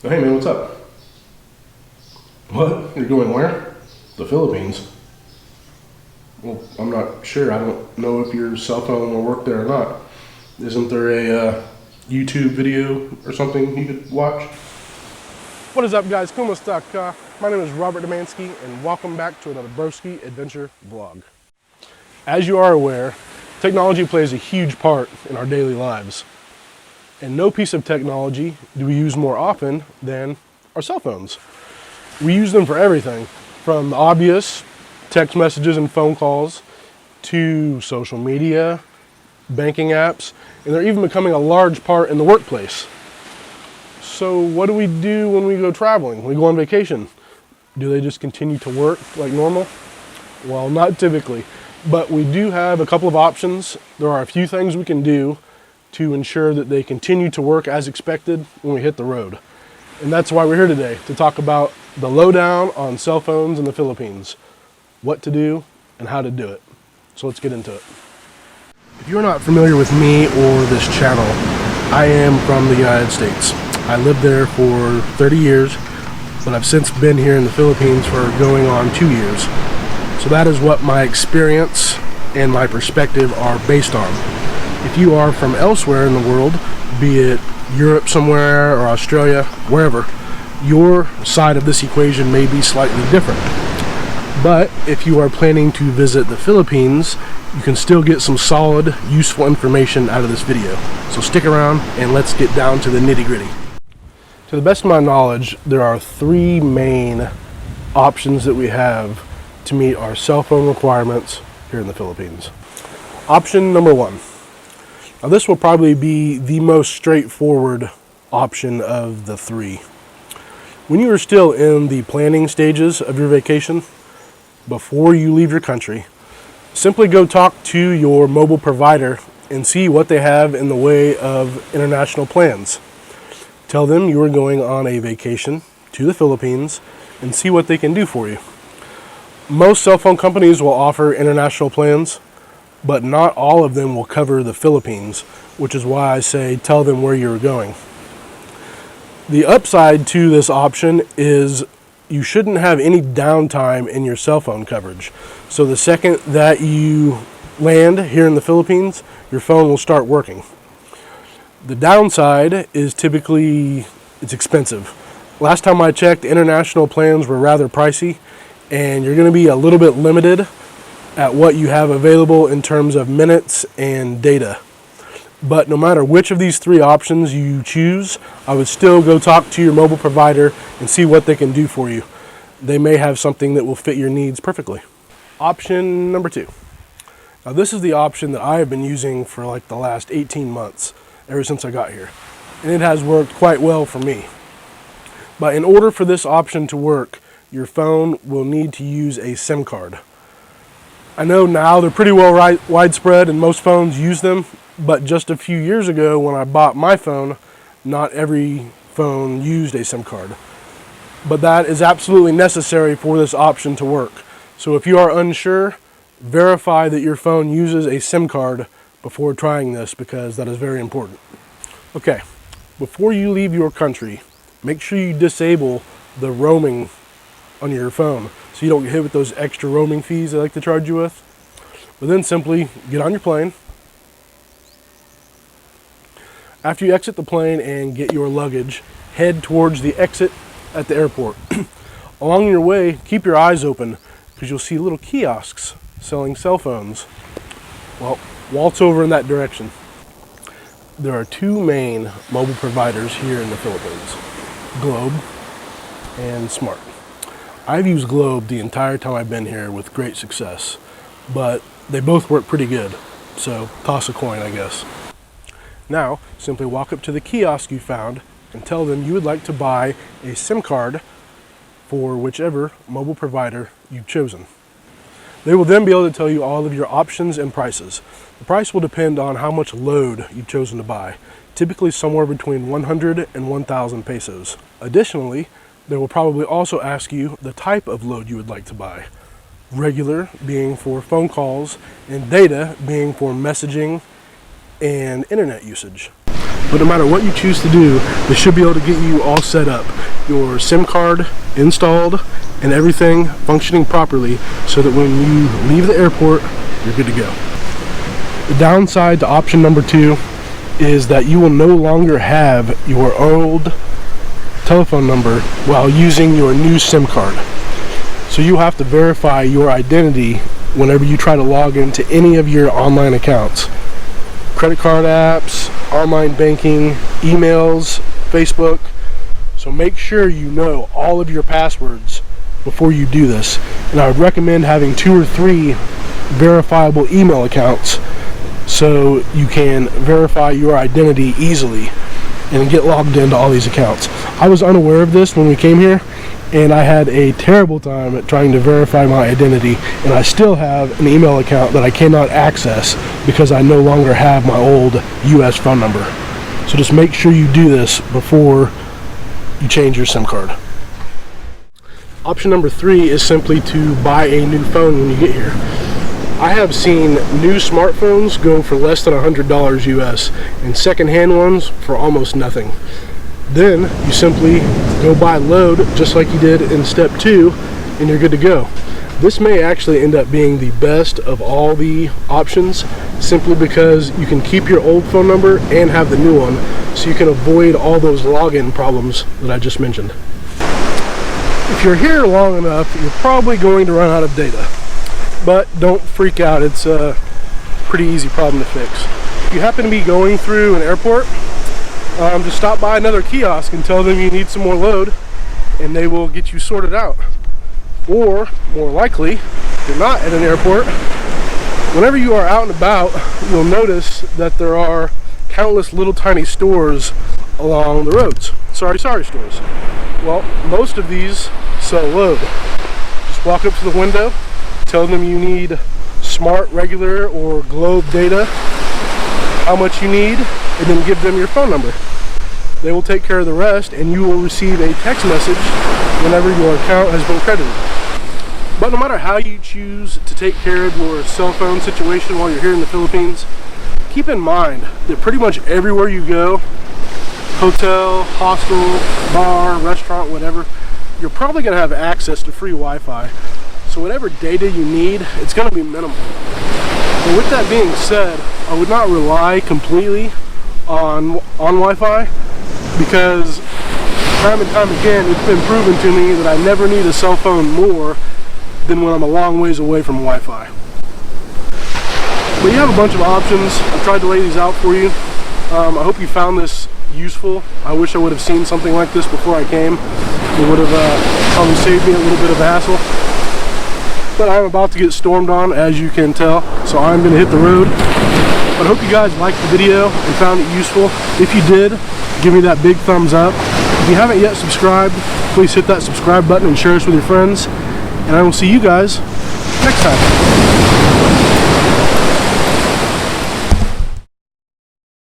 Oh, hey man, what's up? What? You're going where? The Philippines. Well, I'm not sure. I don't know if your cell phone will work there or not. Isn't there a YouTube video or something you could watch? What is up, guys? Como esta? My name is Robert Demansky, and welcome back to another Broski Adventure vlog. As you are aware, technology plays a huge part in our daily lives. And no piece of technology do we use more often than our cell phones. We use them for everything, from the obvious text messages and phone calls to social media, banking apps, and they're even becoming a large part in the workplace. So what do we do when we go traveling? We go on vacation. Do they just continue to work like normal? Well, not typically, but we do have a couple of options. There are a few things we can do to ensure that they continue to work as expected when we hit the road. And that's why we're here today, to talk about the lowdown on cell phones in the Philippines, what to do and how to do it. So let's get into it. If you're not familiar with me or this channel, I am from the United States. I lived there for 30 years, but I've since been here in the Philippines for going on 2 years. So that is what my experience and my perspective are based on. If you are from elsewhere in the world, be it Europe somewhere or Australia, wherever, your side of this equation may be slightly different. But if you are planning to visit the Philippines, you can still get some solid, useful information out of this video. So stick around and let's get down to the nitty-gritty. To the best of my knowledge, there are three main options that we have to meet our cell phone requirements here in the Philippines. Option number one. Now this will probably be the most straightforward option of the three. When you are still in the planning stages of your vacation, before you leave your country, simply go talk to your mobile provider and see what they have in the way of international plans. Tell them you are going on a vacation to the Philippines and see what they can do for you. Most cell phone companies will offer international plans, but not all of them will cover the Philippines, which is why I say tell them where you're going. The upside to this option is you shouldn't have any downtime in your cell phone coverage. So the second that you land here in the Philippines, your phone will start working. The downside is typically it's expensive. Last time I checked, international plans were rather pricey, and you're going to be a little bit limited at what you have available in terms of minutes and data. But no matter which of these three options you choose, I would still go talk to your mobile provider and see what they can do for you. They may have something that will fit your needs perfectly. Option number two. Now this is the option that I have been using for like the last 18 months, ever since I got here. And it has worked quite well for me. But in order for this option to work, your phone will need to use a SIM card. I know now they're pretty well widespread and most phones use them, but just a few years ago when I bought my phone, not every phone used a SIM card. But that is absolutely necessary for this option to work. So if you are unsure, verify that your phone uses a SIM card before trying this, because that is very important. Okay, before you leave your country, make sure you disable the roaming on your phone so you don't get hit with those extra roaming fees they like to charge you with. But then simply get on your plane. After you exit the plane and get your luggage, head towards the exit at the airport. Along your way, keep your eyes open because you'll see little kiosks selling cell phones. Well, waltz over in that direction. There are two main mobile providers here in the Philippines, Globe and Smart. I've used Globe the entire time I've been here with great success, but they both work pretty good, so toss a coin, I guess. Now, simply walk up to the kiosk you found and tell them you would like to buy a SIM card for whichever mobile provider you've chosen. They will then be able to tell you all of your options and prices. The price will depend on how much load you've chosen to buy, typically somewhere between 100 and 1,000 pesos. Additionally, they will probably also ask you the type of load you would like to buy. Regular being for phone calls and data being for messaging and internet usage. But no matter what you choose to do, they should be able to get you all set up. Your SIM card installed and everything functioning properly so that when you leave the airport, you're good to go. The downside to option number 2 is that you will no longer have your old telephone number while using your new SIM card. So you have to verify your identity whenever you try to log into any of your online accounts. Credit card apps, online banking, emails, Facebook. So make sure you know all of your passwords before you do this. And I would recommend having 2 or 3 verifiable email accounts so you can verify your identity easily and get logged into all these accounts. I was unaware of this when we came here, and I had a terrible time at trying to verify my identity, and I still have an email account that I cannot access because I no longer have my old US phone number. So just make sure you do this before you change your SIM card. Option number 3 is simply to buy a new phone when you get here. I have seen new smartphones go for less than $100 US and secondhand ones for almost nothing. Then you simply go buy load just like you did in step 2 and you're good to go. This may actually end up being the best of all the options simply because you can keep your old phone number and have the new one, so you can avoid all those login problems that I just mentioned. If you're here long enough, you're probably going to run out of data. But don't freak out, it's a pretty easy problem to fix. If you happen to be going through an airport, just stop by another kiosk and tell them you need some more load and they will get you sorted out. Or, more likely, if you're not at an airport, whenever you are out and about, you'll notice that there are countless little tiny stores along the roads. Sorry stores. Well, most of these sell load. Just walk up to the window, tell them you need smart, regular, or globe data, how much you need, and then give them your phone number. They will take care of the rest, and you will receive a text message whenever your account has been credited. But no matter how you choose to take care of your cell phone situation while you're here in the Philippines, keep in mind that pretty much everywhere you go, hotel, hostel, bar, restaurant, whatever, you're probably going to have access to free Wi-Fi. So whatever data you need, it's going to be minimal. But with that being said, I would not rely completely on Wi-Fi, because time and time again it's been proven to me that I never need a cell phone more than when I'm a long ways away from Wi-Fi. But you have a bunch of options. I've tried to lay these out for you. I hope you found this useful. I wish I would have seen something like this before I came. It would have probably saved me a little bit of hassle. But I'm about to get stormed on, as you can tell, so I'm going to hit the road. But I hope you guys liked the video and found it useful. If you did, give me that big thumbs up. If you haven't yet subscribed, please hit that subscribe button and share us with your friends. And I will see you guys next time.